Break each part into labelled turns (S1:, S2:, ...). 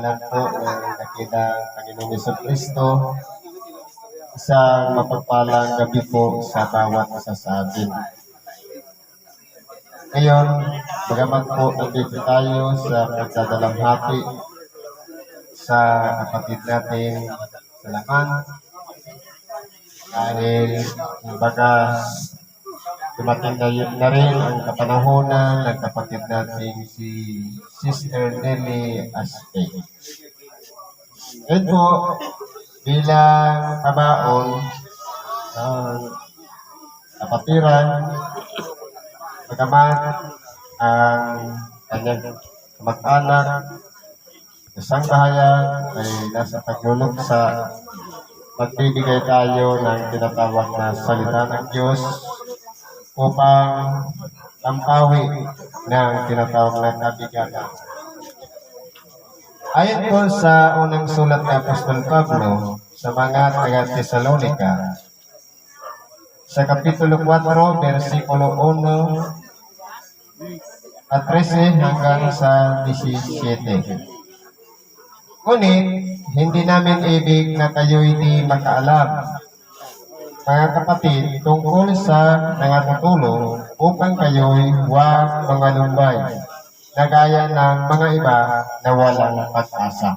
S1: Alam po ng dakilang Panginoong Jesucristo, isang mapagpalang gabi po sa bawat isa sa atin. Ngayon, bagamat po nandito tayo sa pagdadalamhati sa kapatid natin sa laman, dahil kumbaga dumating na rin ang kapanahonan ng kapatid natin si Sister Nelly Aspe. Ngayon po, bilang kabaon ng kapatiran, bagamat ang kanyang kamag-anak, isang bahayan ay nasa paglulog sa magbibigay tayo ng tinatawag na salita ng Diyos upang tampawi ng tinatawag na kabigatan. Ayon po sa unang sulat ni Apostol Pablo sa mga taga-Tesalonica, sa Kapitulo 4, versikulo 1 at 13 hanggang sa 17. Ngunit, hindi namin ibig na kayo'y di makaalam, mga kapatid, tungkol sa nangatutulong upang kayo'y huwag mangalumbay, na gaya ng mga iba na walang pag-asa.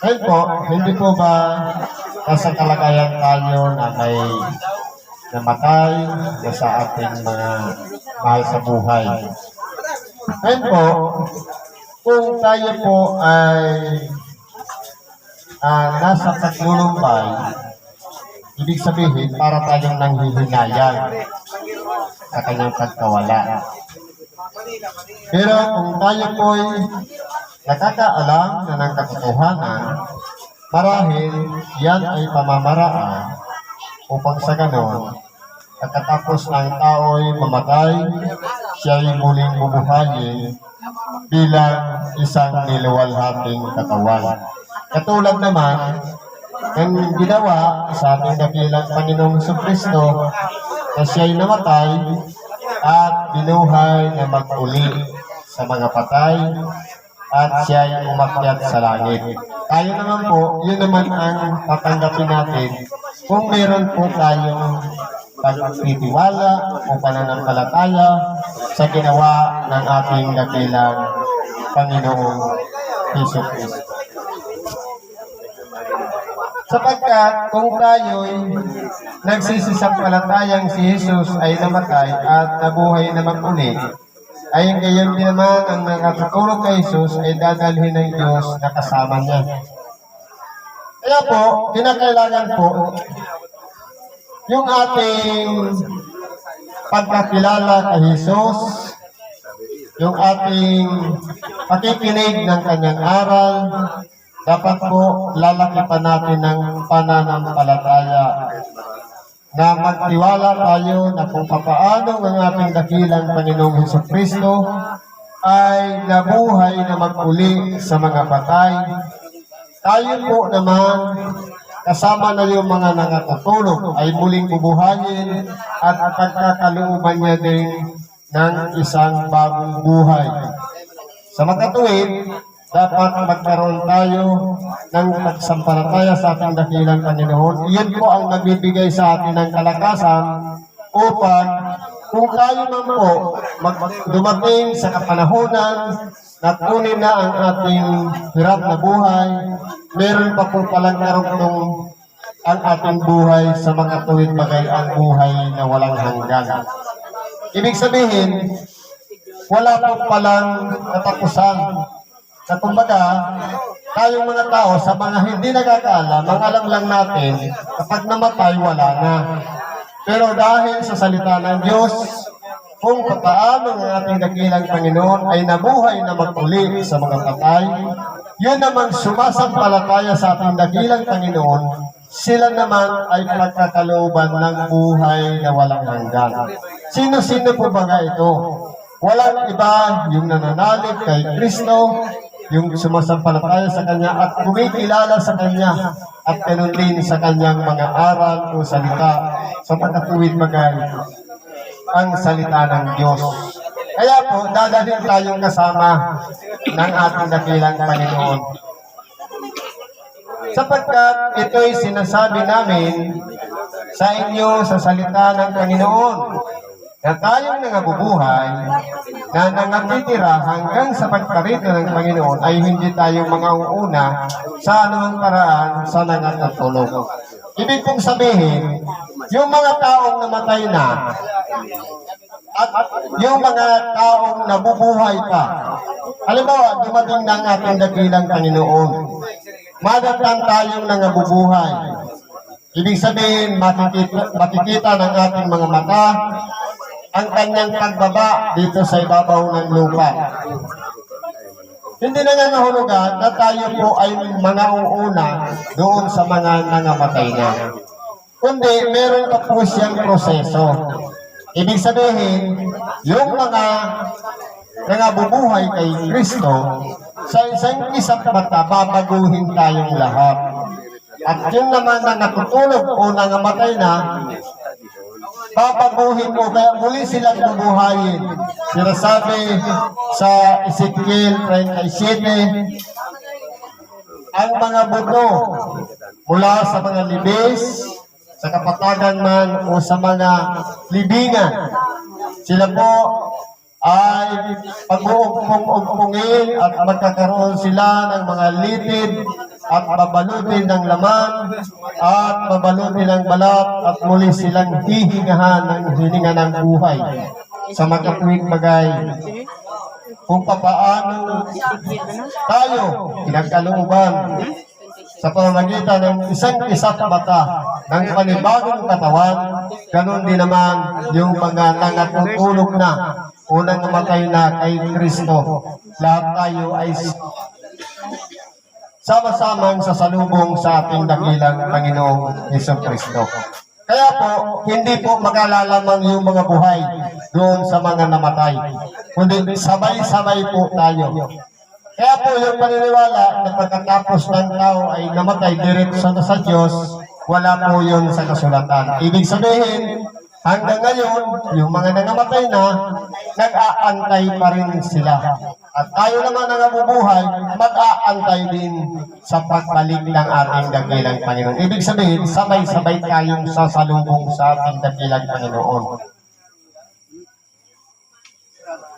S1: Ngayon po, hindi po ba nasa kalagayan tayo na may namatay na sa ating mga mahal sa buhay? Ngayon po, kung tayo po ay nasa paglulumbay, ibig sabihin para tayong nanghihinayang sa kanyang pagkawala. Pero kung tayo po'y nakakaalam na ng katotohanan, marahil yan ay pamamaraan upang sa ganon, pagkatapos ng tao'y mamatay, siya'y muling bubuhayin bilang isang niluwalhating katawan. Katulad naman ng ginawa sa ating dakilang Panginoong Jesucristo na siya'y namatay at binuhay na mag-uli sa mga patay at siya'y umakyat sa langit. Tayo naman po, yun naman ang tatanggapin natin kung meron po tayong pagtitiwala o pananampalataya sa ginawa ng ating dakilang Panginoong Jesucristo. Sapagkat kung tayo'y nagsisisampalatayang si Jesus ay namatay at nabuhay naman ulit, ay gayon din naman ang nakatutulog kay Jesus ay dadalhin ng Diyos na kasama niya. Kaya po, kinakailangan po yung ating pagkakilala kay Jesus, yung ating pakikinig ng kanyang aral, dapat po lalakipan natin ng pananampalataya na magtiwala tayo na kung papaano ang ating dakilang Panginoong Jesucristo ay nabuhay na mag-uli sa mga patay. Tayo po naman, kasama na yung mga nangatutulog, ay muling bubuhayin at pagkakalooban niya din ng isang bagong buhay. Sa makatuwid, dapat magkaroon tayo ng pagsampalataya sa ating dakilang Panginoon. Iyon po ang nagbibigay sa atin ng kalakasan upang kung tayo man po dumating sa kapanahonan na kunin na ang ating hirap na buhay, meron pa po palang karugtong ang ating buhay sa mga tuwid bagay ang buhay na walang hanggan. Ibig sabihin, wala po palang katapusan. Na kumbaga, tayong mga tao sa mga hindi nagkakaalam, ang alam lang natin, kapag namatay, wala na. Pero dahil sa salita ng Diyos, kung paano ang ating dakilang Panginoon ay nabuhay na mag-uli sa mga patay, yun naman sumasampalataya sa ating dakilang Panginoon, sila naman ay pagkakalooban ng buhay na walang hanggan. Sino-sino po ba nga ito? Walang iba yung nananalig kay Kristo, yung sumasampalataya sa Kanya at kumikilala sa Kanya at ganun din sa Kanyang mga aral o salita sa pagkatuwid magay ang salita ng Diyos. Kaya po, dadalhin tayong kasama ng ating dakilang Panginoon. Sapagkat ito'y sinasabi namin sa inyo sa salita ng Panginoon, na tayong nangabubuhay, na nangatitira hanggang sa pagparito ng Panginoon ay hindi tayo mga uuna sa anumang paraan sa nangatatulog. Ibig kong sabihin, yung mga taong namatay na at yung mga taong nabubuhay pa, halimbawa, dumating na ang ating dakilang Panginoon, madatang tayong nangabubuhay. Ibig sabihin, makikita ng ating mga mata ang kanyang pagbaba dito sa ibabaw ng lupa. Hindi na nangangahulugan na tayo po ay mga uuna doon sa mga nangamatay na. Kundi meron pa po siyang proseso. Ibig sabihin, yung mga nangabubuhay kay Kristo, sa isang mata, babaguhin tayong lahat. At yung naman na natutulog o nangamatay na, babaguhin mo, kaya muli silang bubuhayin. Sinasabi sa Ezekiel 37, ang mga buto mula sa mga libis, sa kapatagan man o sa mga libingan, sila po ay pag-uugpong-ugpongin at magkakaroon sila ng mga litid at babalutin ng laman at babalutin ng balat at muli silang hihingahan ng hininga ng buhay sa magkatuwing bagay kung papaano tayo pinagkalooban sa pamamagitan ng isa't mata ng panibagong katawan, ganun din naman yung mga nangatutulog na o nangamatay na kay Kristo. Lahat tayo ay sama-samang sasalubong sa ating dakilang Panginoong Jesucristo. Kaya po, hindi po makalalaman yung mga buhay doon sa mga namatay, kundi sabay-sabay po tayo. Kaya po yung paniniwala na pagkatapos ng tao ay namatay diretso na sa Diyos, wala po yun sa kasulatan. Ibig sabihin, hanggang ngayon, yung mga nangamatay na, nag-aantay pa rin sila. At tayo naman na nabubuhay, mag-aantay din sa pagbalik ng ating dakilang Panginoon. Ibig sabihin, sabay-sabay tayong sasalubong sa ating dakilang Panginoon.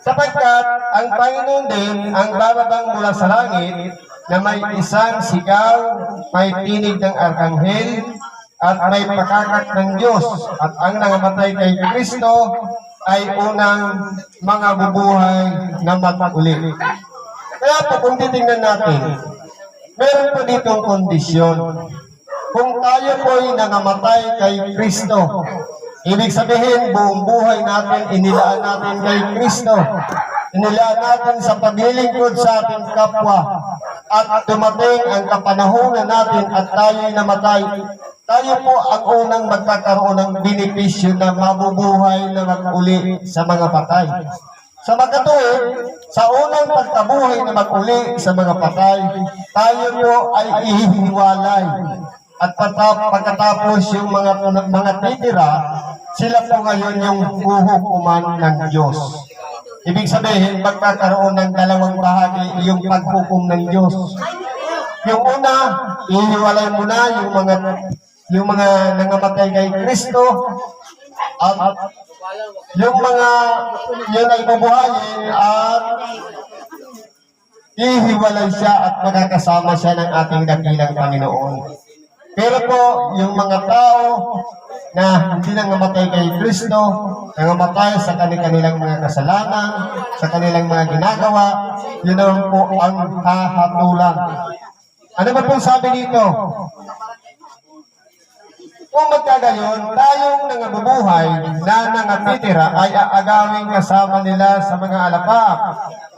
S1: Sapagkat ang Panginoon din ang bababang mula sa langit na may isang sigaw, may tinig ng arkanghel, at may pakakak ng Diyos. At ang nangamatay kay Kristo ay unang mga bubuhay na maguli. Kaya po kung titingnan natin, meron po ditong kondisyon. Kung tayo po ay nangamatay kay Kristo, ibig sabihin, buong buhay natin, inilaan natin kay Kristo. Inilaan natin sa paglilingkod sa ating kapwa. At dumating ang kapanahunan natin at tayo'y namatay. Tayo po ang unang magkakaroon ng benepisyo na mabubuhay na mag-uli sa mga patay. Sa magkatuwid, sa unang pagkabuhay na mag-uli sa mga patay, tayo po ay ihihiwalay. At pagkatapos yung mga titira, sila po ngayon yung huhukuman ng Diyos. Ibig sabihin, magkakaroon ng dalawang bahagi yung paghukom ng Diyos. Yung una, ihiwalay mo na yung mga nangamatay kay Kristo, at yung mga yun ay bubuhayin at ihiwalay siya at magkakasama siya ng ating dakilang Panginoon. Pero po, yung mga tao na hindi nangamatay kay Kristo, nangamatay sa kanilang mga kasalanan, sa kanilang mga ginagawa, yun naman po ang hahatulan. Ano ba pong sabi dito? Kung magkagayon, tayong nangabubuhay na nangatitira ay aagawing kasama nila sa mga alapaap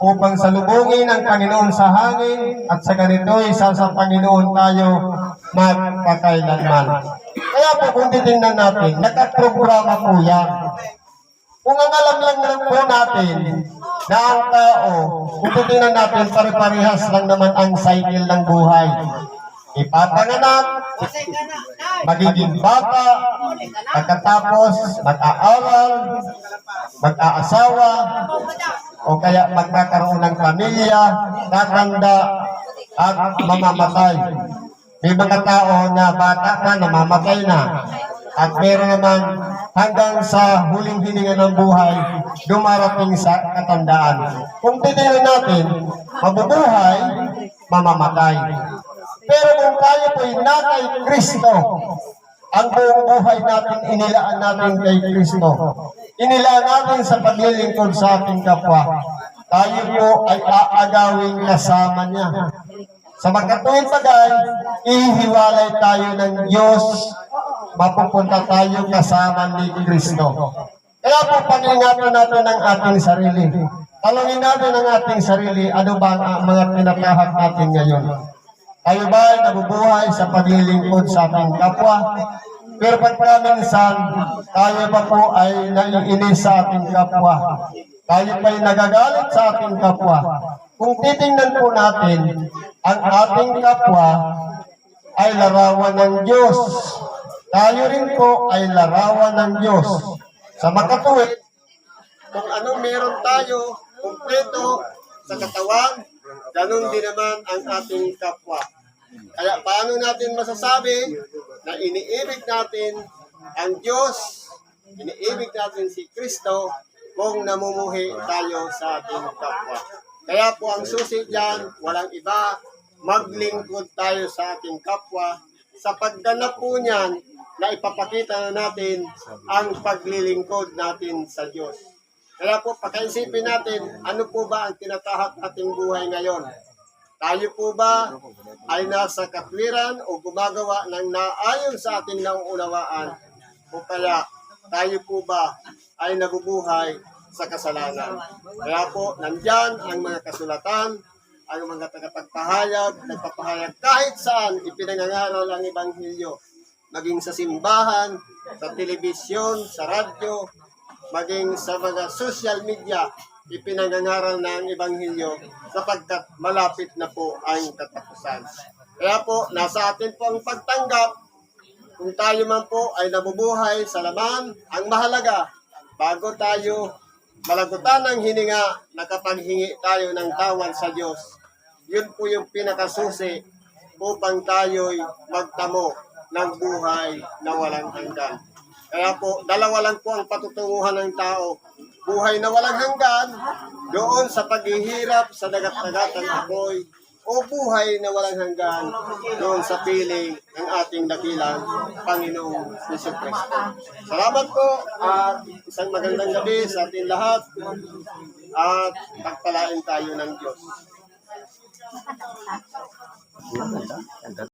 S1: upang salubungin ang Panginoon sa hangin at sa ganito'y sa Panginoon tayo magpakailanman. Kaya po kung titingnan natin, nakaprograma po yan. Kung ang alam lang po natin na ang tao, kung titingnan natin, pare-parehas lang naman ang cycle ng buhay. ipapanganak, magiging bata, pagkatapos mag-aaral, mag-aasawa, o kaya magkakaroon ng pamilya, tatanda, at mamamatay. May mga tao na bata pa, namamatay na. At meron naman hanggang sa huling hininga ng buhay, dumarating sa katandaan. Kung titingnan natin, mabubuhay, mamamatay. Pero kung tayo po'y na kay Kristo, ang buong buhay natin inilaan natin kay Kristo. Inilaan natin sa paglilingkod sa ating kapwa. Tayo po ay aagawing kasama niya. Sa magkatuwing bagay, ihiwalay tayo ng Diyos, mapupunta tayo kasama ni Kristo. Kaya po pag-ingatan natin ang ating sarili. Talangin natin ang ating sarili, ano ba ang mga tinatahak natin ngayon? Tayo ba ay nabubuhay sa paglilingkod sa ating kapwa? Pero pagkaminsan, tayo pa po ay naiinis sa ating kapwa. Tayo pa ay nagagalit sa ating kapwa. Kung titingnan po natin, ang ating kapwa ay larawan ng Diyos. Tayo rin po ay larawan ng Diyos. Sa makatuwid, kung anong meron tayo, kumpleto sa katawan, ganun din naman ang ating kapwa. Kaya paano natin masasabi na iniibig natin ang Diyos, iniibig natin si Kristo, kung namumuhi tayo sa ating kapwa. Kaya po ang susi diyan, walang iba, maglingkod tayo sa ating kapwa. Sa pagganap po niyan, na ipapakita na natin ang paglilingkod natin sa Diyos. Kaya po, pakaisipin natin, ano po ba ang tinatahak ating buhay ngayon? Tayo po ba ay nasa katwiran o gumagawa ng naayon sa ating nauunawaan? O kaya, tayo po ba ay nabubuhay sa kasalanan? Kaya po, nandyan ang mga kasulatan, ang mga tagapagpahayag, nagpapahayag kahit saan ipinangangaral ang Ebanghelyo. Maging sa simbahan, sa telebisyon, sa radyo, maging sa mga social media, ipinangangaral na ang Ebanghelyo sapagkat malapit na po ang katapusan. Kaya po, nasa atin po ang pagtanggap. Kung tayo man po ay nabubuhay sa laman, ang mahalaga, bago tayo malagutan ng hininga, nakapaghingi tayo ng tawan sa Diyos. Yun po yung pinakasusi upang tayo'y magtamo ng buhay na walang hanggan. Kaya po, dalawa lang po ang patutunguhan ng tao. Buhay na walang hanggan, doon sa paghihirap sa dagat-dagatang apoy, o buhay na walang hanggan, doon sa piling ng ating dakilang Panginoong Jesucristo. Salamat po at isang magandang gabi sa ating lahat at pagpalain tayo ng Diyos.